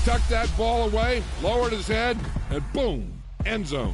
tucked that ball away, lowered his head, and boom, end zone.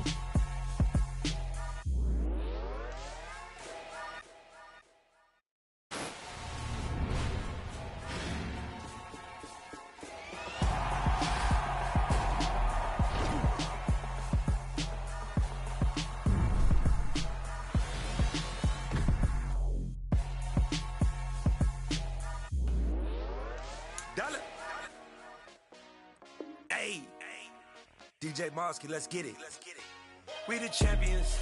Hey, DJ Mosky, let's get it. We the champions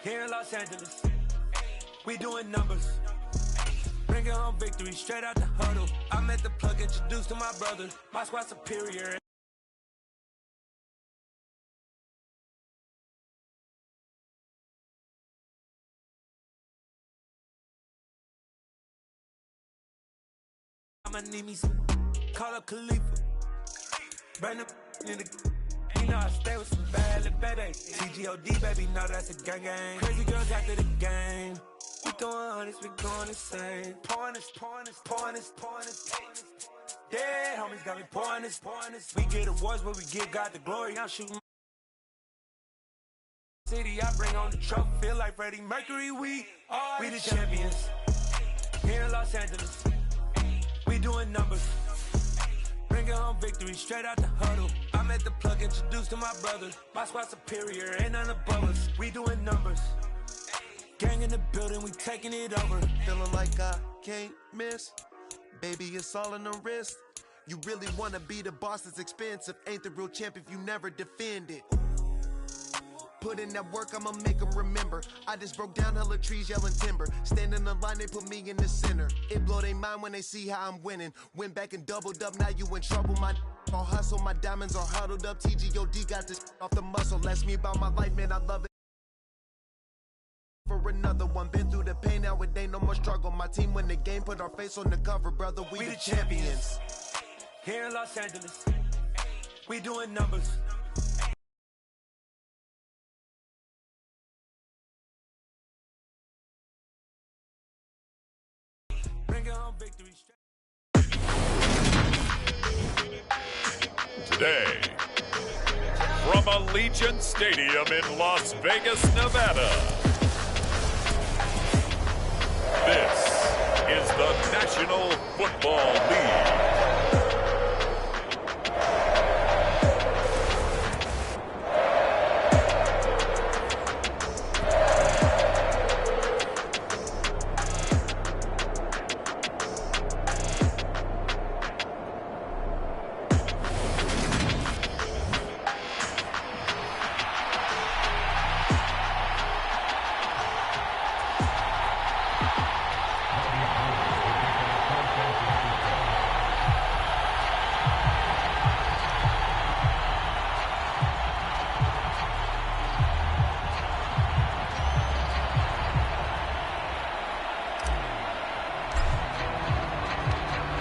here in Los Angeles. We doing numbers, bringing home victory straight out the huddle. I'm at the plug, introduced to my brother. My squad superior. I'ma need me some. Call up Khalifa. Burn up in the. You know I stay with some bad little baby. TGOD, baby, know that's a gang gang. Crazy girls after the game. We throwing hundreds, we going insane. Pouring this. Yeah, homies got me pouring this. We get awards, but we give God the glory. I'm shooting. City, I bring on the trophy. Feel like Freddie Mercury. We the champions here in Los Angeles. We doing numbers. Bringing home victory straight out the huddle. I'm at the plug, introduced to my brother. My squad superior, ain't none above us. We doing numbers. Gang in the building, we taking it over. Feeling like I can't miss. Baby, it's all in the wrist. You really wanna be the boss, it's expensive. Ain't the real champ if you never defend it. Put in that work, I'ma make them remember. I just broke down hella trees, yelling timber. Stand in the line, they put me in the center. It blow their mind when they see how I'm winning. Went back and doubled up, now you in trouble. My all hustle, my diamonds are huddled up. TGOD got this off the muscle. Ask me about my life, man, I love it. For another one, been through the pain, now it ain't no more struggle. My team win the game, put our face on the cover, brother. We the champions. Here in Los Angeles, we doing numbers. Today, from Allegiant Stadium in Las Vegas, Nevada, this is the National Football League.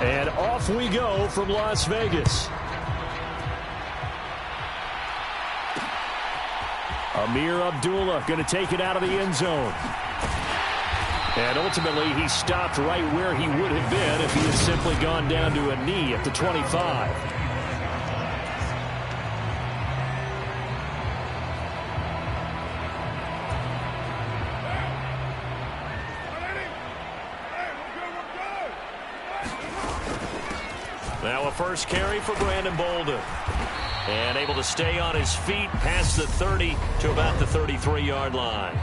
And off we go from Las Vegas. Amir Abdullah going to take it out of the end zone. And ultimately, he stopped right where he would have been if he had simply gone down to a knee at the 25. Now a first carry for Brandon Bolden. And able to stay on his feet past the 30 to about the 33-yard line.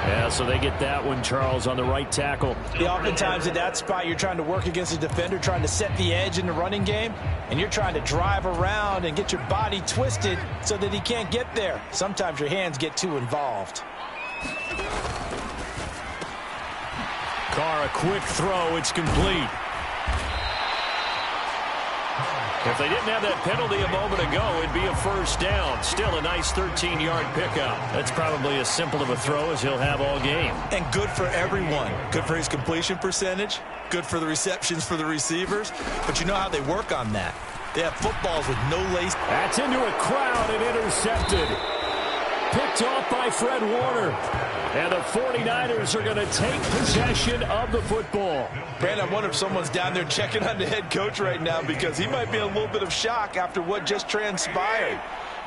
Yeah, so they get that one, Charles, on the right tackle. Yeah, oftentimes at that spot, you're trying to work against a defender, trying to set the edge in the running game, and you're trying to drive around and get your body twisted so that he can't get there. Sometimes your hands get too involved. Carr, a quick throw. It's complete. If they didn't have that penalty a moment ago, it'd be a first down. Still a nice 13-yard pickup. That's probably as simple of a throw as he'll have all game. And good for everyone. Good for his completion percentage. Good for the receptions for the receivers. But you know how they work on that. They have footballs with no lace. That's into a crowd and intercepted. Picked off by Fred Warner. And the 49ers are going to take possession of the football. Brandon, I wonder if someone's down there checking on the head coach right now because he might be in a little bit of shock after what just transpired.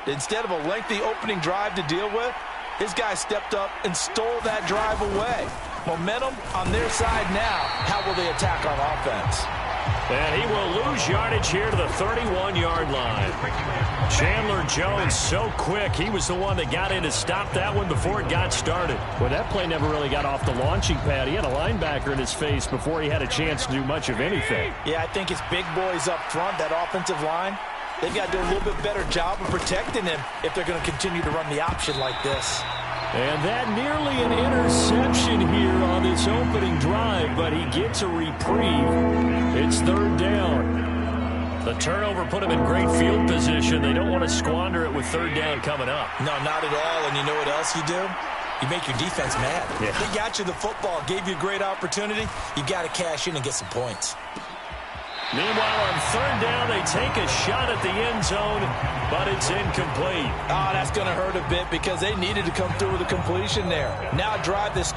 Instead of a lengthy opening drive to deal with, his guy stepped up and stole that drive away. Momentum on their side now. How will they attack on offense? And he will lose yardage here to the 31-yard line. Chandler Jones so quick. He was the one that got in to stop that one before it got started. Well, that play never really got off the launching pad. He had a linebacker in his face before he had a chance to do much of anything. Yeah, I think it's big boys up front, that offensive line. They've got to do a little bit better job of protecting him if they're going to continue to run the option like this. And that nearly an interception here on this opening drive, but he gets a reprieve. It's third down. The turnover put him in great field position. They don't want to squander it with third down coming up. No, not at all. And you know what else you do? You make your defense mad. Yeah. They got you the football, gave you a great opportunity. You got to cash in and get some points. Meanwhile, on third down, they take a shot at the end zone, but it's incomplete. Oh, that's going to hurt a bit because they needed to come through with a completion there. Now drive this.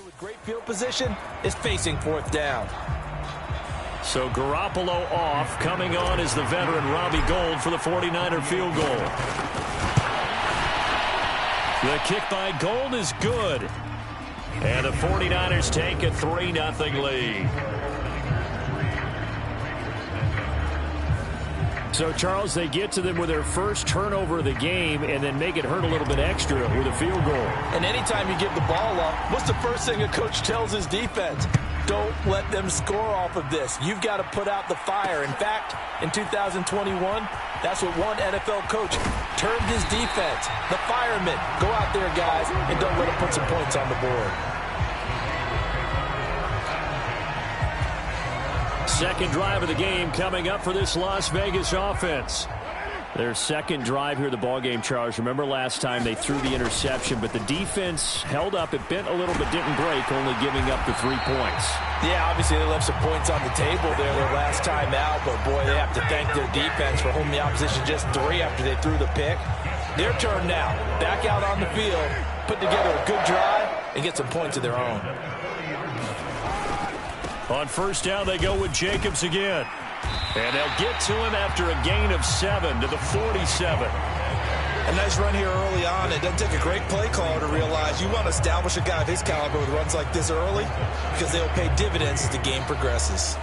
With great field position, is facing fourth down. So Garoppolo off. Coming on is the veteran Robbie Gould for the 49er field goal. The kick by Gould is good. And the 49ers take a 3-0 lead. So, Charles, they get to them with their first turnover of the game and then make it hurt a little bit extra with a field goal. And anytime you give the ball up, what's the first thing a coach tells his defense? Don't let them score off of this. You've got to put out the fire. In fact, in 2021, that's what one NFL coach termed his defense. The firemen. Go out there, guys, and don't let them put some points on the board. Second drive of the game coming up for this Las Vegas offense. Their second drive here of the ballgame, Charles. Remember last time they threw the interception, but the defense held up. It bent a little but didn't break, only giving up the 3 points. Yeah, obviously they left some points on the table there their last time out, but boy, they have to thank their defense for holding the opposition just 3 after they threw the pick. Their turn now. Back out on the field, put together a good drive, and get some points of their own. On first down, they go with Jacobs again. And they'll get to him after a gain of 7 to the 47. A nice run here early on. It doesn't take a great play caller to realize you want to establish a guy of his caliber with runs like this early because they'll pay dividends as the game progresses.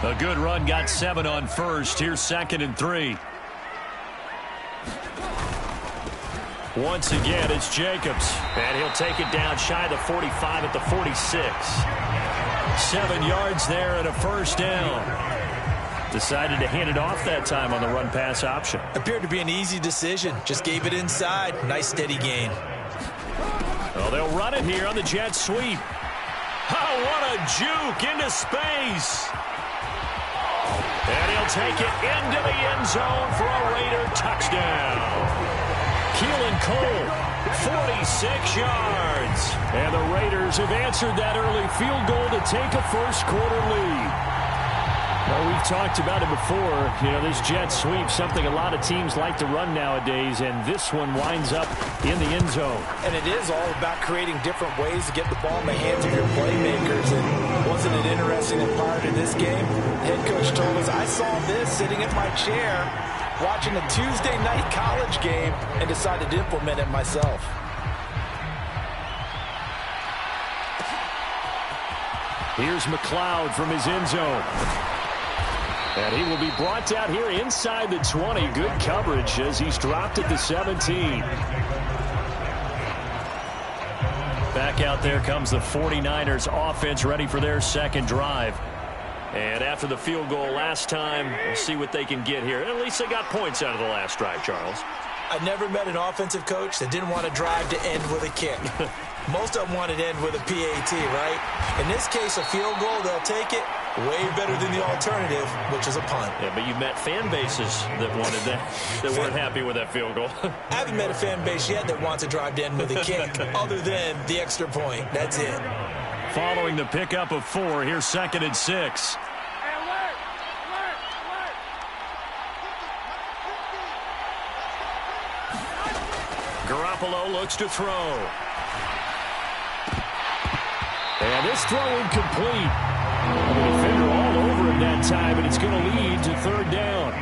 A good run, got 7 on first. Here's 2nd and 3. Once again, it's Jacobs. And he'll take it down shy of the 45 at the 46. 7 yards there and a first down. Decided to hand it off that time on the run-pass option. Appeared to be an easy decision. Just gave it inside. Nice steady gain. Well, they'll run it here on the jet sweep. Oh, what a juke into space. And he'll take it into the end zone for a Raider touchdown. Keelan Cole, 46 yards. And the Raiders have answered that early field goal to take a first-quarter lead. Well, we've talked about it before. You know, this jet sweep, something a lot of teams like to run nowadays, and this one winds up in the end zone. And it is all about creating different ways to get the ball in the hands of your playmakers. And wasn't it interesting that prior to this game, head coach told us, I saw this sitting in my chair watching a Tuesday night college game and decided to implement it myself. Here's McLeod from his end zone. And he will be brought down here inside the 20. Good coverage as he's dropped at the 17. Back out there comes the 49ers offense ready for their second drive. And after the field goal last time, we'll see what they can get here. At least they got points out of the last drive, Charles. I never met an offensive coach that didn't want to drive to end with a kick. Most of them wanted to end with a PAT, right? In this case, a field goal, they'll take it. Way better than the alternative, which is a punt. Yeah, but you've met fan bases that wanted that, that weren't happy with that field goal. I haven't met a fan base yet that wants to drive to end with a kick other than the extra point. That's it. Following the pickup of 4, here's 2nd and 6. Garoppolo looks to throw. And this throw incomplete. The defender all over him that time, and it's going to lead to 3rd down.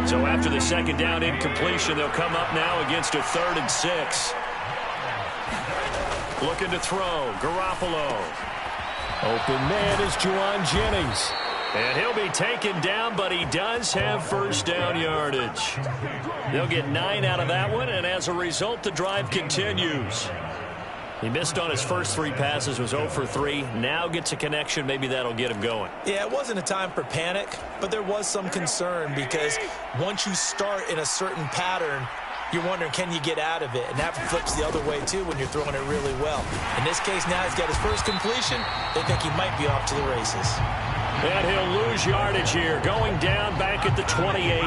So after the 2nd down incompletion, they'll come up now against a 3rd and 6. Looking to throw. Garoppolo. Open man is Juwan Jennings. And he'll be taken down, but he does have 1st down yardage. They'll get 9 out of that one, and as a result, the drive continues. He missed on his first 3 passes, was 0 for 3. Now gets a connection. Maybe that'll get him going. Yeah, it wasn't a time for panic, but there was some concern because once you start in a certain pattern, you're wondering, can you get out of it? And that flips the other way, too, when you're throwing it really well. In this case, now he's got his first completion. They think he might be off to the races. And he'll lose yardage here, going down back at the 28.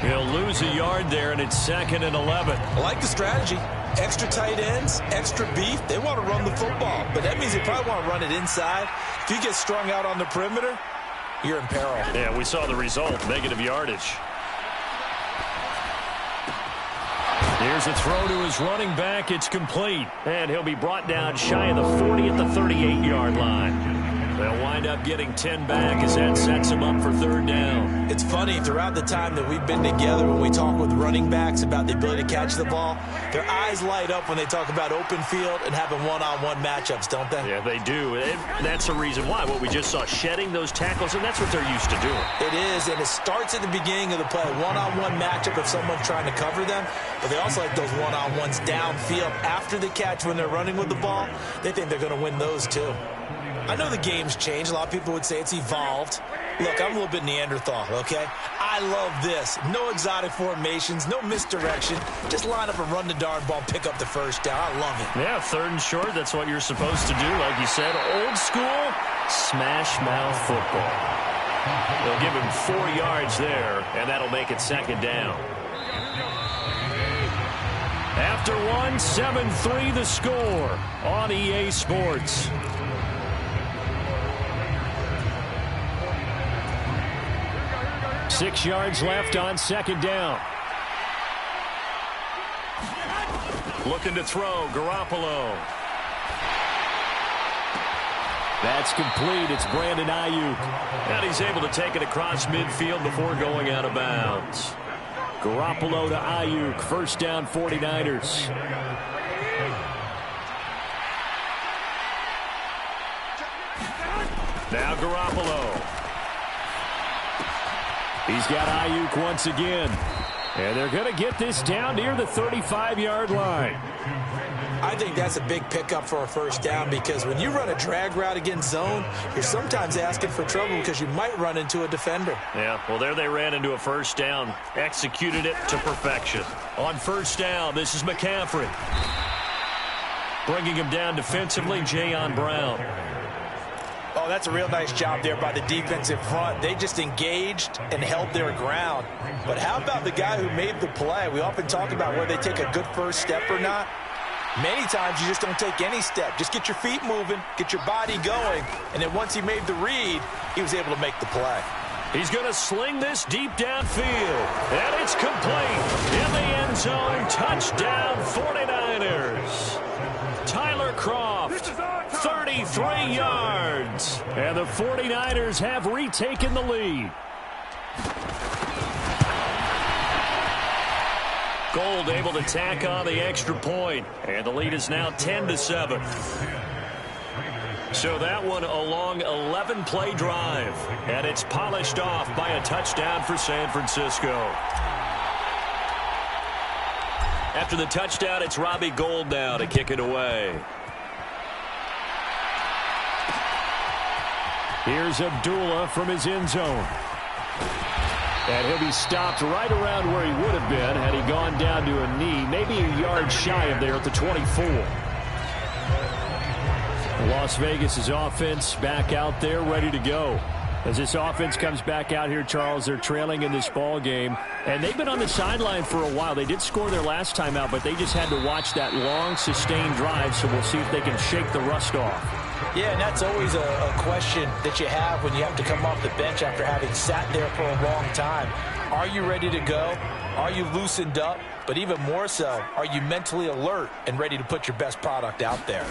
He'll lose a yard there, and it's 2nd and 11. I like the strategy. Extra tight ends, extra beef. They want to run the football, but that means they probably want to run it inside. If you get strung out on the perimeter, you're in peril. Yeah, we saw the result, negative yardage. Here's a throw to his running back. It's complete. And he'll be brought down shy of the 40 at the 38-yard line. They'll wind up getting 10 back as that sets them up for 3rd down. It's funny, throughout the time that we've been together, when we talk with running backs about the ability to catch the ball, their eyes light up when they talk about open field and having one-on-one matchups, don't they? Yeah, they do. And that's the reason why. What we just saw, shedding those tackles, and that's what they're used to doing. It is, and it starts at the beginning of the play. One-on-one matchup if someone's trying to cover them, but they also like those one-on-ones downfield after the catch when they're running with the ball. They think they're going to win those, too. I know the game's changed. A lot of people would say it's evolved. Look, I'm a little bit Neanderthal, okay? I love this. No exotic formations, no misdirection. Just line up and run the darn ball, pick up the 1st down. I love it. Yeah, 3rd and short, that's what you're supposed to do. Like you said, old school, smash mouth football. They'll give him 4 yards there, and that'll make it 2nd down. After 1, 7-3 the score on EA Sports. Six yards left on 2nd down. Looking to throw, Garoppolo. That's complete. It's Brandon Ayuk. And he's able to take it across midfield before going out of bounds. Garoppolo to Ayuk. 1st down, 49ers. Now Garoppolo. He's got Ayuk once again. And they're going to get this down near the 35-yard line. I think that's a big pickup for a 1st down because when you run a drag route against zone, you're sometimes asking for trouble because you might run into a defender. Yeah, well, there they ran into a 1st down. Executed it to perfection. On 1st down, this is McCaffrey. Bringing him down defensively, Jayon Brown. Oh, that's a real nice job there by the defensive front. They just engaged and held their ground. But how about the guy who made the play? We often talk about whether they take a good 1st step or not. Many times you just don't take any step. Just get your feet moving, get your body going, and then once he made the read, he was able to make the play. He's going to sling this deep downfield, and it's complete. In the end zone, touchdown 49ers. Tyler Kroft, 33 yards. And the 49ers have retaken the lead. Gold able to tack on the extra point, and the lead is now 10-7. So that one a long 11-play drive, and it's polished off by a touchdown for San Francisco. After the touchdown, it's Robbie Gould now to kick it away. Here's Abdullah from his end zone. And he'll be stopped right around where he would have been had he gone down to a knee, maybe a yard shy of there at the 24. Las Vegas' offense back out there ready to go. As this offense comes back out here, Charles, they're trailing in this ball game. And they've been on the sideline for a while. They did score their last time out, but they just had to watch that long, sustained drive, so we'll see if they can shake the rust off. Yeah, and that's always a question that you have when you have to come off the bench after having sat there for a long time. Are you ready to go? Are you loosened up? But even more so, are you mentally alert and ready to put your best product out there?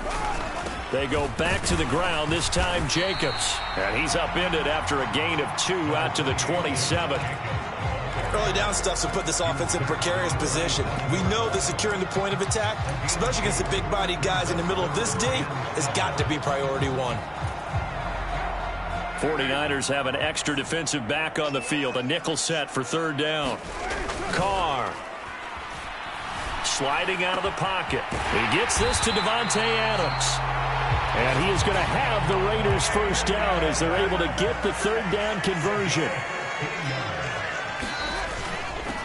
They go back to the ground, this time Jacobs. And he's upended after a gain of 2 out to the 27. Early down stuff to put this offense in a precarious position. We know that securing the point of attack, especially against the big-bodied guys in the middle of this D, has got to be priority one. 49ers have an extra defensive back on the field. A nickel set for third down. Carr. Sliding out of the pocket. He gets this to Devontae Adams. And he is going to have the Raiders first down as they're able to get the third down conversion.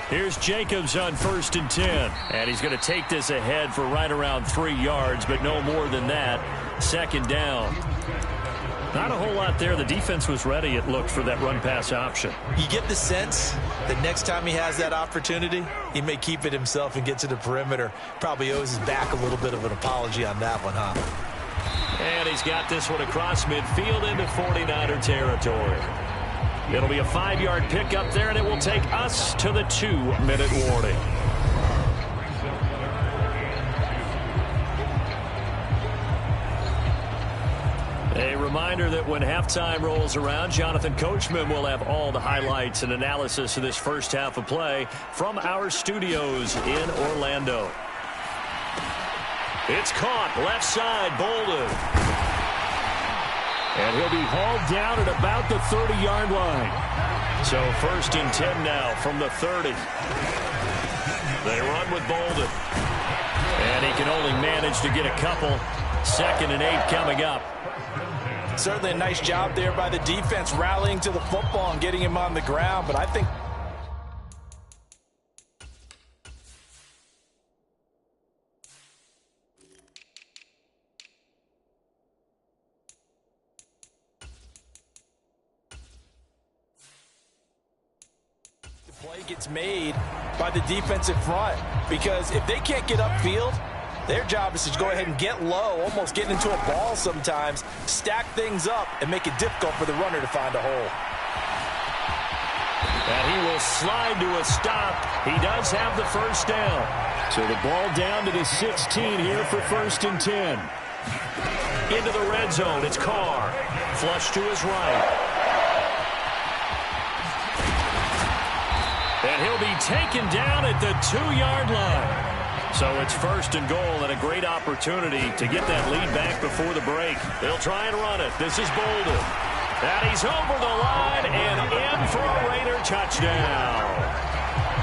Here's Jacobs on 1st and 10. And he's going to take this ahead for right around 3 yards, but no more than that. Second down. Not a whole lot there. The defense was ready, it looked, for that run-pass option. You get the sense that next time he has that opportunity, he may keep it himself and get to the perimeter. Probably owes his back a little bit of an apology on that one, huh? And he's got this one across midfield into 49er territory. It'll be a 5-yard pickup there, and it will take us to the 2-minute warning. A reminder that when halftime rolls around, Jonathan Coachman will have all the highlights and analysis of this first half of play from our studios in Orlando. It's caught left side, Bolden. And he'll be hauled down at about the 30-yard line. So 1st and 10 now from the 30. They run with Bolden. And he can only manage to get a couple. 2nd and 8 coming up. Certainly a nice job there by the defense rallying to the football and getting him on the ground, but I think the play gets made by the defensive front, because if they can't get upfield, their job is to go ahead and get low, almost get into a ball sometimes, stack things up, and make it difficult for the runner to find a hole. And he will slide to a stop. He does have the first down. So the ball down to the 16 here for 1st and 10. Into the red zone, it's Carr. Flush to his right. And he'll be taken down at the 2-yard line. So it's 1st and goal, and a great opportunity to get that lead back before the break. They'll try and run it. This is Bolden. And he's over the line and in for a Raider touchdown.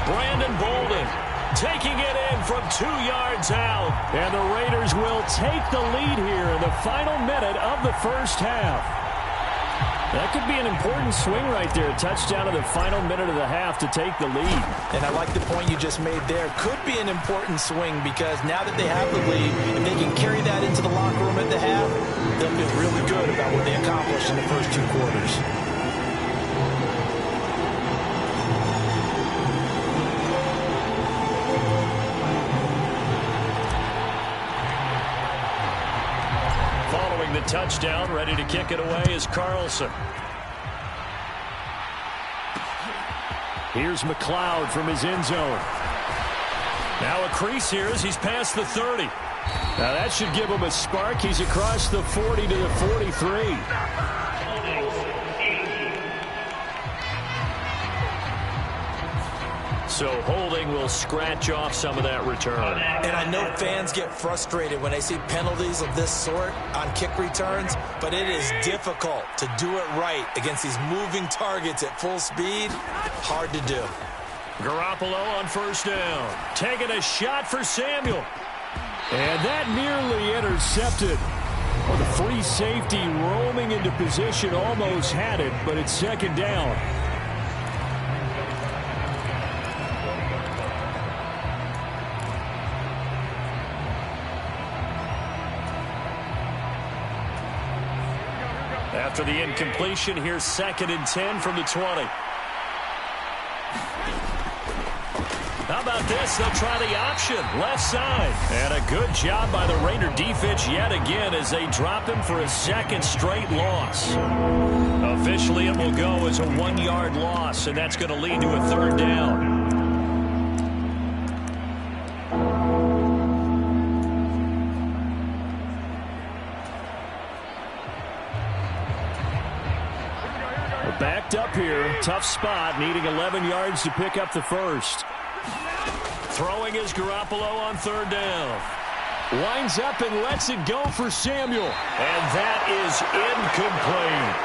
Brandon Bolden taking it in from 2 yards out. And the Raiders will take the lead here in the final minute of the first half. That could be an important swing right there. A touchdown in the final minute of the half to take the lead. And I like the point you just made there. Could be an important swing, because now that they have the lead, if they can carry that into the locker room at the half, they'll feel really good about what they accomplished in the first 2 quarters. The touchdown, ready to kick it away is Carlson. Here's McLeod from his end zone. Now a crease here as he's past the 30. Now that should give him a spark. He's across the 40 to the 43. So holding will scratch off some of that return. And I know fans get frustrated when they see penalties of this sort on kick returns, but it is difficult to do it right against these moving targets at full speed. Hard to do. Garoppolo on 1st down. Taking a shot for Samuel. And that nearly intercepted. Well, the free safety roaming into position almost had it, but it's 2nd down. After the incompletion, here's 2nd and 10 from the 20. How about this? They'll try the option, left side. And a good job by the Raider defense yet again as they drop him for a 2nd straight loss. Officially, it will go as a 1-yard loss, and that's going to lead to a 3rd down. Backed up here, tough spot, needing 11 yards to pick up the first. Throwing is Garoppolo on 3rd down. Winds up and lets it go for Samuel. And that is incomplete.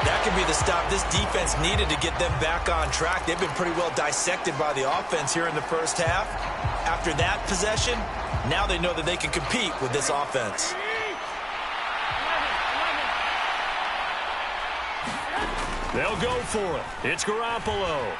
That could be the stop this defense needed to get them back on track. They've been pretty well dissected by the offense here in the first half. After that possession, now they know that they can compete with this offense. They'll go for it. It's Garoppolo.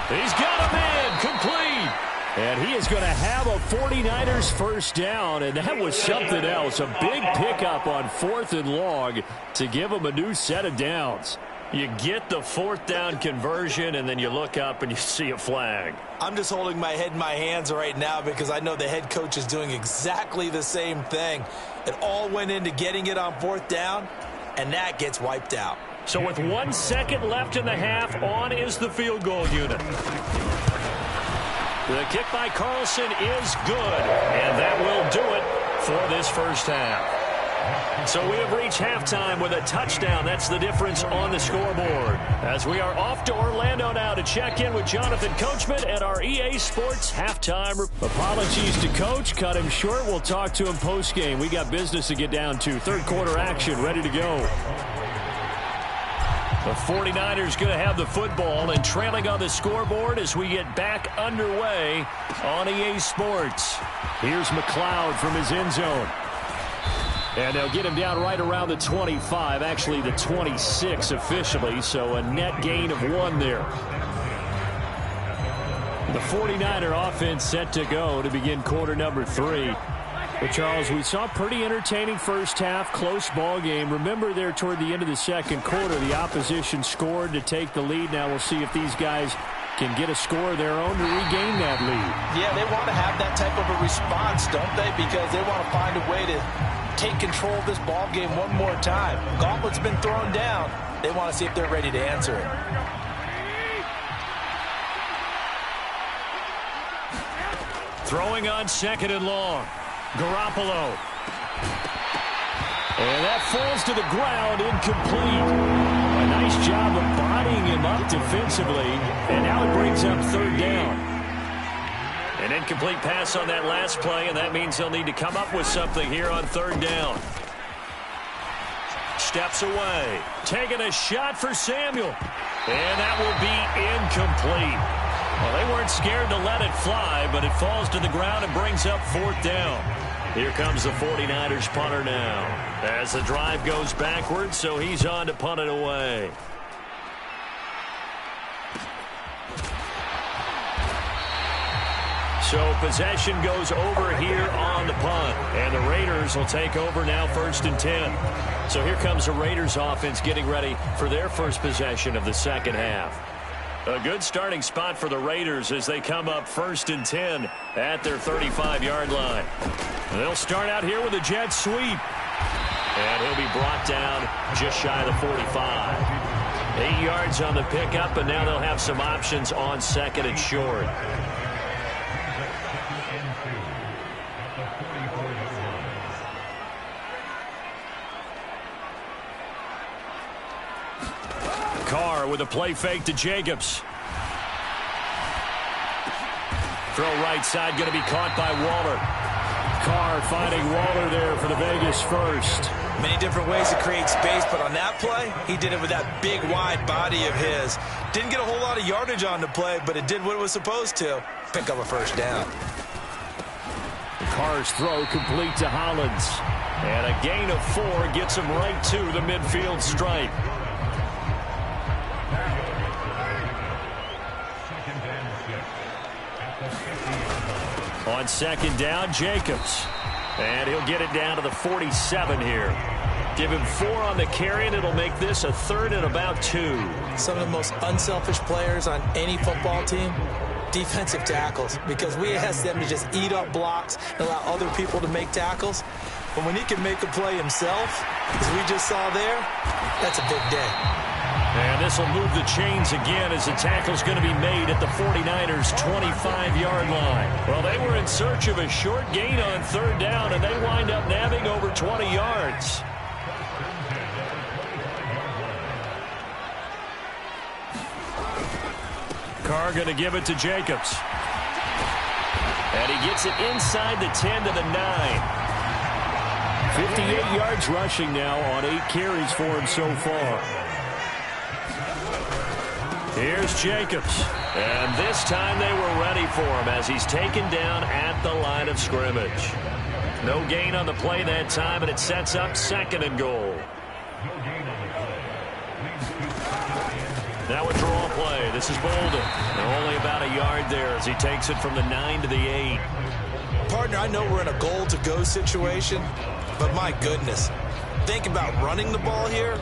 He's got him in. Complete. And he is going to have a 49ers first down, and that was something else. A big pickup on 4th and long to give him a new set of downs. You get the 4th down conversion, and then you look up and you see a flag. I'm just holding my head in my hands right now because I know the head coach is doing exactly the same thing. It all went into getting it on 4th down, and that gets wiped out. So with 1 second left in the half, on is the field goal unit. The kick by Carlson is good, and that will do it for this first half. So we have reached halftime with a touchdown. That's the difference on the scoreboard. As we are off to Orlando now to check in with Jonathan Coachman at our EA Sports halftime. Apologies to Coach. Cut him short. We'll talk to him post-game. We got business to get down to. 3rd quarter action ready to go. The 49ers going to have the football and trailing on the scoreboard as we get back underway on EA Sports. Here's McLeod from his end zone. And they'll get him down right around the 25, actually the 26 officially, so a net gain of 1 there. The 49er offense set to go to begin quarter number 3. But, Charles, we saw a pretty entertaining first half, close ball game. Remember there toward the end of the 2nd quarter, the opposition scored to take the lead. Now we'll see if these guys can get a score of their own to regain that lead. Yeah, they want to have that type of a response, don't they? Because they want to find a way to take control of this ball game one more time. Gauntlet's been thrown down. They want to see if they're ready to answer it. Throwing on 2nd and long. Garoppolo. And that falls to the ground, incomplete. A nice job of bodying him up defensively. And now it brings up 3rd down. An incomplete pass on that last play, and that means they'll need to come up with something here on 3rd down. Steps away. Taking a shot for Samuel. And that will be incomplete. Well, they weren't scared to let it fly, but it falls to the ground and brings up 4th down. Here comes the 49ers punter now. As the drive goes backwards, so he's on to punt it away. So possession goes over here on the punt. And the Raiders will take over now 1st and 10. So here comes the Raiders offense getting ready for their first possession of the 2nd half. A good starting spot for the Raiders as they come up 1st and 10 at their 35-yard line. They'll start out here with a jet sweep. And he'll be brought down just shy of the 45. 8 yards on the pickup, and now they'll have some options on 2nd and short. Carr with a play fake to Jacobs. Throw right side, going to be caught by Waller. Carr finding Waller there for the Vegas first. Many different ways to create space, but on that play, he did it with that big, wide body of his. Didn't get a whole lot of yardage on the play, but it did what it was supposed to. Pick up a first down. Carr's throw complete to Hollins. And a gain of 4 gets him right to the midfield stripe. On 2nd down, Jacobs. And he'll get it down to the 47 here. Give him 4 on the carry, and it'll make this a 3rd and about 2. Some of the most unselfish players on any football team, defensive tackles, because we ask them to just eat up blocks and allow other people to make tackles. But when he can make a play himself, as we just saw there, that's a big day. And this will move the chains again as the tackle's going to be made at the 49ers' 25-yard line. Well, they were in search of a short gain on 3rd down, and they wind up nabbing over 20 yards. Carr going to give it to Jacobs. And he gets it inside the 10 to the 9. 58 yards rushing now on 8 carries for him so far. Here's Jacobs. And this time they were ready for him as he's taken down at the line of scrimmage. No gain on the play that time, and it sets up 2nd and goal. Now a draw play. This is Bolden. They're only about a yard there as he takes it from the 9 to the 8. Partner, I know we're in a goal-to-go situation, but my goodness. Think about running the ball here.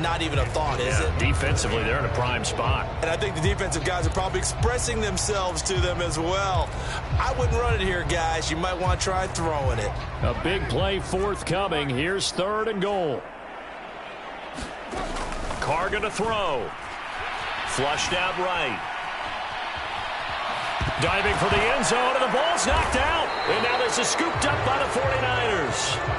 Not even a thought, is it? Defensively, they're in a prime spot. And I think the defensive guys are probably expressing themselves to them as well. I wouldn't run it here, guys. You might want to try throwing it. A big play forthcoming. Here's 3rd and goal. Carr going to throw. Flushed out right. Diving for the end zone, and the ball's knocked out. And now this is scooped up by the 49ers.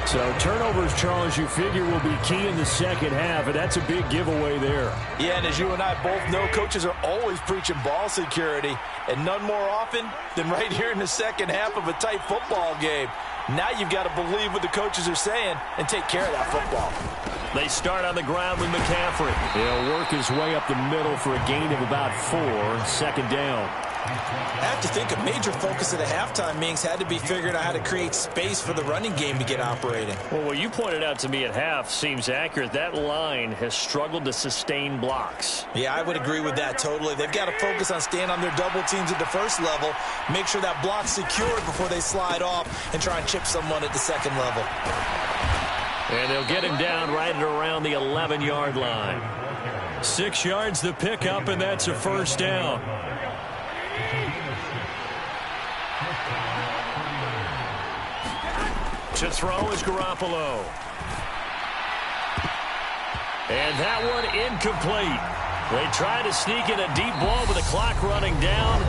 So turnovers, Charles, you figure will be key in the second half, and that's a big giveaway there. Yeah, and as you and I both know, coaches are always preaching ball security, and none more often than right here in the second half of a tight football game. Now you've got to believe what the coaches are saying and take care of that football. They start on the ground with McCaffrey. He'll work his way up the middle for a gain of about 4, 2nd down. I have to think a major focus of the halftime meetings had to be figuring out how to create space for the running game to get operating. Well, what you pointed out to me at half seems accurate. That line has struggled to sustain blocks. Yeah, I would agree with that totally. They've got to focus on staying on their double teams at the first level, make sure that block's secured before they slide off and try and chip someone at the second level. And they'll get him down right at around the 11-yard line. 6 yards the pickup, and that's a 1st down. To throw is Garoppolo. And that one incomplete. They try to sneak in a deep ball with the clock running down,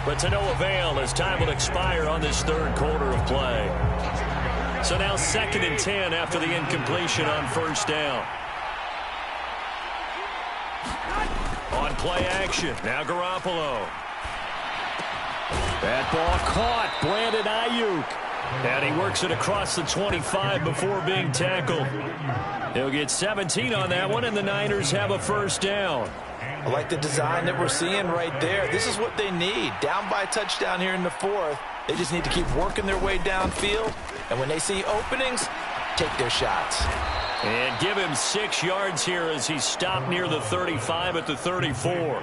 but to no avail as time will expire on this 3rd quarter of play. So now 2nd and 10 after the incompletion on 1st down. On play action, now Garoppolo. That ball caught, Brandon Ayuk. And he works it across the 25 before being tackled. He'll get 17 on that one, and the Niners have a 1st down. I like the design that we're seeing right there. This is what they need. Down by a touchdown here in the 4th. They just need to keep working their way downfield. And when they see openings, take their shots. And give him 6 yards here as he's stopped near the 35 at the 34.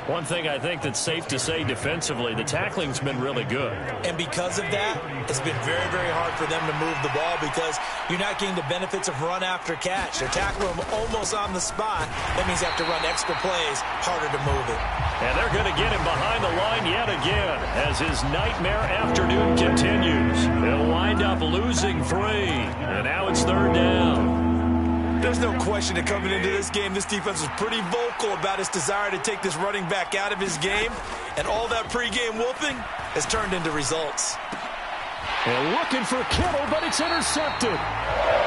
One thing I think that's safe to say defensively, the tackling's been really good. And because of that, it's been very, very hard for them to move the ball because you're not getting the benefits of run after catch. They're tackling them almost on the spot. That means you have to run extra plays, harder to move it. And they're going to get him behind the line yet again as his nightmare afternoon continues. They'll wind up losing 3, and now it's 3rd down. There's no question that coming into this game, this defense was pretty vocal about its desire to take this running back out of his game. And all that pregame whooping has turned into results. They're looking for Kittle, but it's intercepted.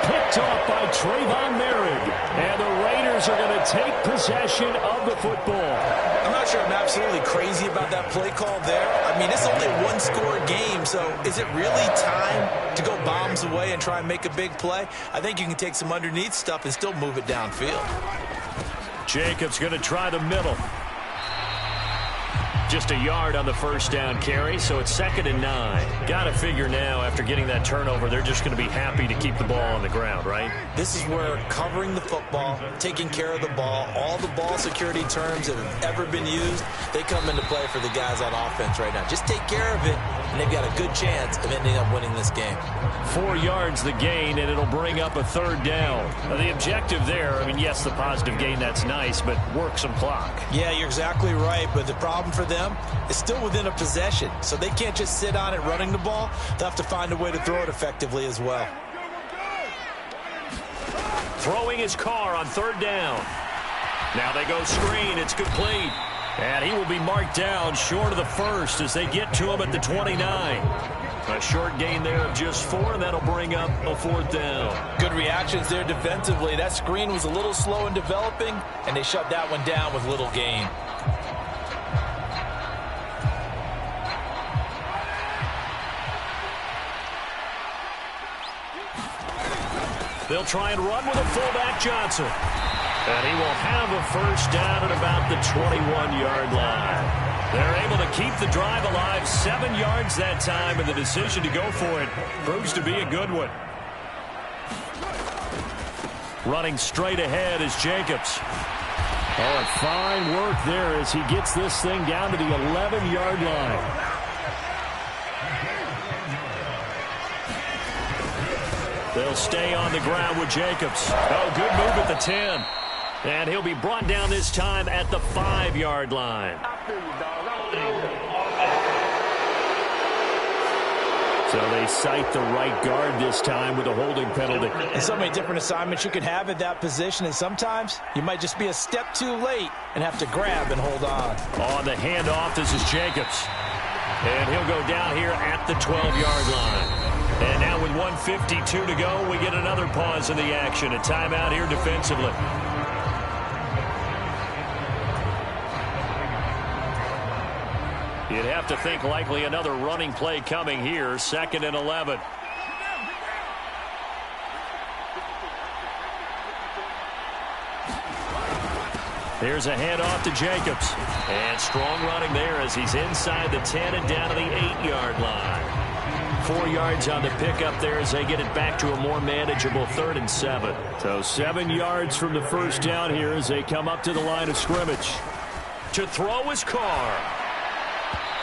Picked off by Trayvon Merrick. And the Raiders are going to take possession of the football. I'm not sure I'm absolutely crazy about that play call there. I mean, it's only a 1-score game, so is it really time to go bombs away and try and make a big play? I think you can take some underneath stuff and still move it downfield. Jacobs going to try the middle. Just a yard on the first down carry, so it's 2nd and 9. Got to figure now, after getting that turnover, they're just going to be happy to keep the ball on the ground, right? This is where covering the football, taking care of the ball, all the ball security terms that have ever been used, they come into play for the guys on offense right now. Just take care of it, and they've got a good chance of ending up winning this game. 4 yards the gain, and it'll bring up a 3rd down. Now, the objective there, I mean, yes, the positive gain, that's nice, but work some clock. Yeah, you're exactly right, but the problem for them is still within a possession, so they can't just sit on it running the ball. They'll have to find a way to throw it effectively as well. Throwing his car on 3rd down. Now they go screen. It's complete. And he will be marked down short of the first as they get to him at the 29. A short gain there of just 4, and that'll bring up a 4th down. Good reactions there defensively. That screen was a little slow in developing, and they shut that one down with little gain. They'll try and run with a fullback, Johnson. And he will have a first down at about the 21-yard line. They're able to keep the drive alive, 7 yards that time, and the decision to go for it proves to be a good one. Running straight ahead is Jacobs. Oh, and fine work there as he gets this thing down to the 11-yard line. They'll stay on the ground with Jacobs. Oh, good move at the 10. And he'll be brought down this time at the 5-yard line. So they cite the right guard this time with a holding penalty. And so many different assignments you could have at that position, and sometimes you might just be a step too late and have to grab and hold on. On the handoff, this is Jacobs. And he'll go down here at the 12-yard line. And now with 1:52 to go, we get another pause in the action. A timeout here defensively. You'd have to think likely another running play coming here. 2nd and 11. Here's a handoff to Jacobs. And strong running there as he's inside the 10 and down to the 8-yard line. 4 yards on the pickup there as they get it back to a more manageable 3rd and 7. So 7 yards from the first down here as they come up to the line of scrimmage. To throw his car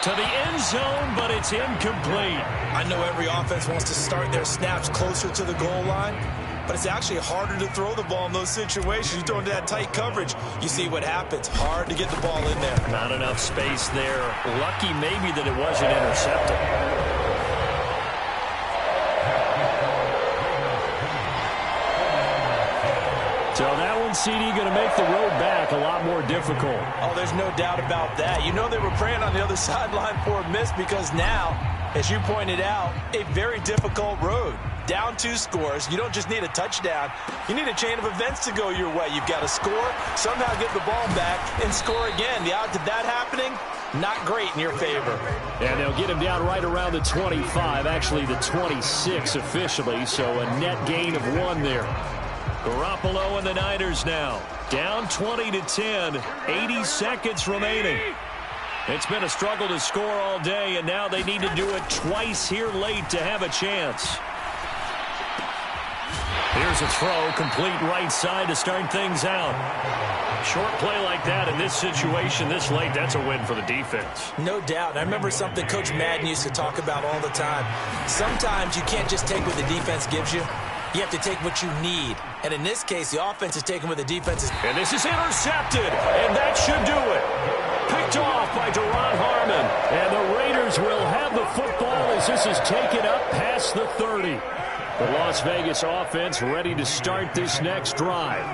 to the end zone, but it's incomplete. I know every offense wants to start their snaps closer to the goal line, but it's actually harder to throw the ball in those situations. You throw into that tight coverage, you see what happens. Hard to get the ball in there. Not enough space there. Lucky maybe that it wasn't intercepted. So that one, CD, going to make the road back a lot more difficult. Oh, there's no doubt about that. You know they were praying on the other sideline for a miss because now, as you pointed out, a very difficult road. Down 2 scores. You don't just need a touchdown. You need a chain of events to go your way. You've got to score, somehow get the ball back, and score again. The odds of that happening, not great in your favor. And they'll get him down right around the 25, actually the 26 officially, so a net gain of 1 there. Garoppolo and the Niners now down 20-10, 80 seconds remaining. It's been a struggle to score all day, and now they need to do it twice here late to have a chance. Here's a throw, complete right side to start things out. Short play like that in this situation this late, that's a win for the defense. No doubt. I remember something Coach Madden used to talk about all the time. Sometimes you can't just take what the defense gives you. You have to take what you need. And in this case, the offense is taking what the defense is. And this is intercepted, and that should do it. Picked off by Deron Harmon. And the Raiders will have the football as this is taken up past the 30. The Las Vegas offense ready to start this next drive.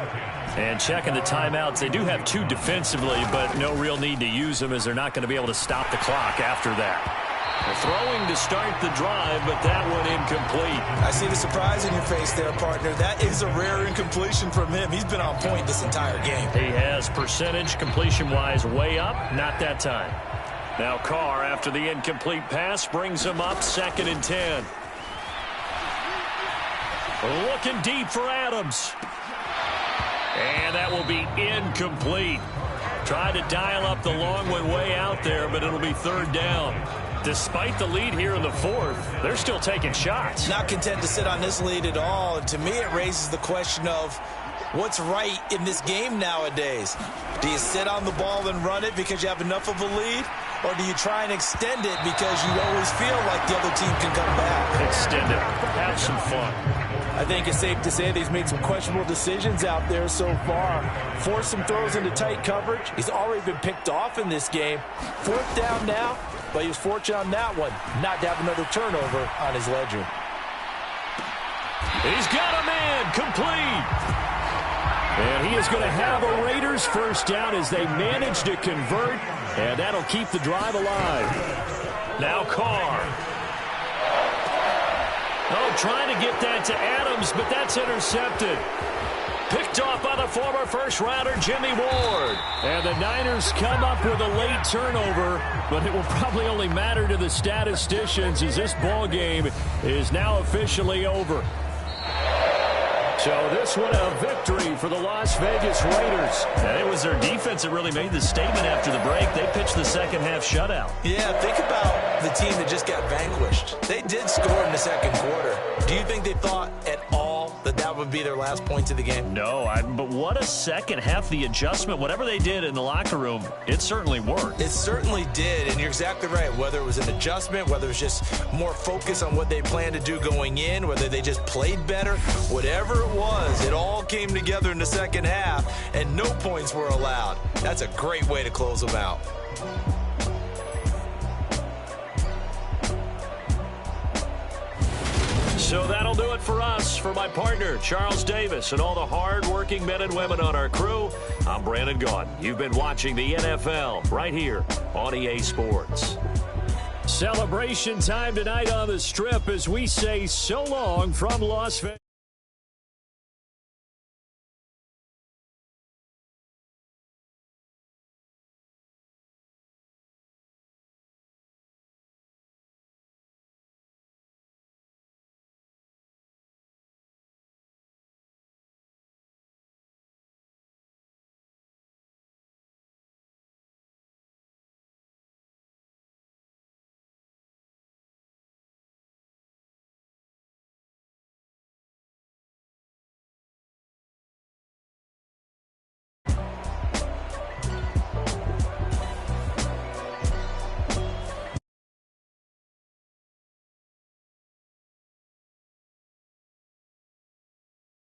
And checking the timeouts, they do have 2 defensively, but no real need to use them as they're not going to be able to stop the clock after that. Throwing to start the drive, but that one incomplete. I see the surprise in your face there, partner. That is a rare incompletion from him. He's been on point this entire game. He has percentage completion-wise way up, not that time. Now Carr, after the incomplete pass, brings him up 2nd and 10. Looking deep for Adams. And that will be incomplete. Tried to dial up the long one way out there, but it'll be third down. Despite the lead here in the fourth, they're still taking shots. Not content to sit on this lead at all. And to me, it raises the question of what's right in this game nowadays. Do you sit on the ball and run it because you have enough of a lead? Or do you try and extend it because you always feel like the other team can come back? Extend it. Have some fun. I think it's safe to say that he's made some questionable decisions out there so far. Forced some throws into tight coverage. He's already been picked off in this game. Fourth down now, but he was fortunate on that one not to have another turnover on his ledger. He's got a man complete. And he is going to have a Raiders first down as they manage to convert, and that'll keep the drive alive. Now Carr. Oh, trying to get that to Adams, but that's intercepted. Picked off by the former first-rounder Jimmy Ward. And the Niners come up with a late turnover, but it will probably only matter to the statisticians as this ball game is now officially over. So this one a victory for the Las Vegas Raiders. And it was their defense that really made the statement after the break. They pitched the second half shutout. Yeah, think about the team that just got vanquished. They did score in the second quarter. Do you think they thought at all that that would be their last points of the game? No, but what a second half. The adjustment, whatever they did in the locker room, it certainly worked. It certainly did, and you're exactly right. Whether it was an adjustment, whether it was just more focus on what they planned to do going in, whether they just played better, whatever it was, it all came together in the second half, and no points were allowed. That's a great way to close them out. So that'll do it for us. For my partner, Charles Davis, and all the hard-working men and women on our crew, I'm Brandon Gaudin. You've been watching the NFL right here on EA Sports. Celebration time tonight on the Strip as we say so long from Las Vegas.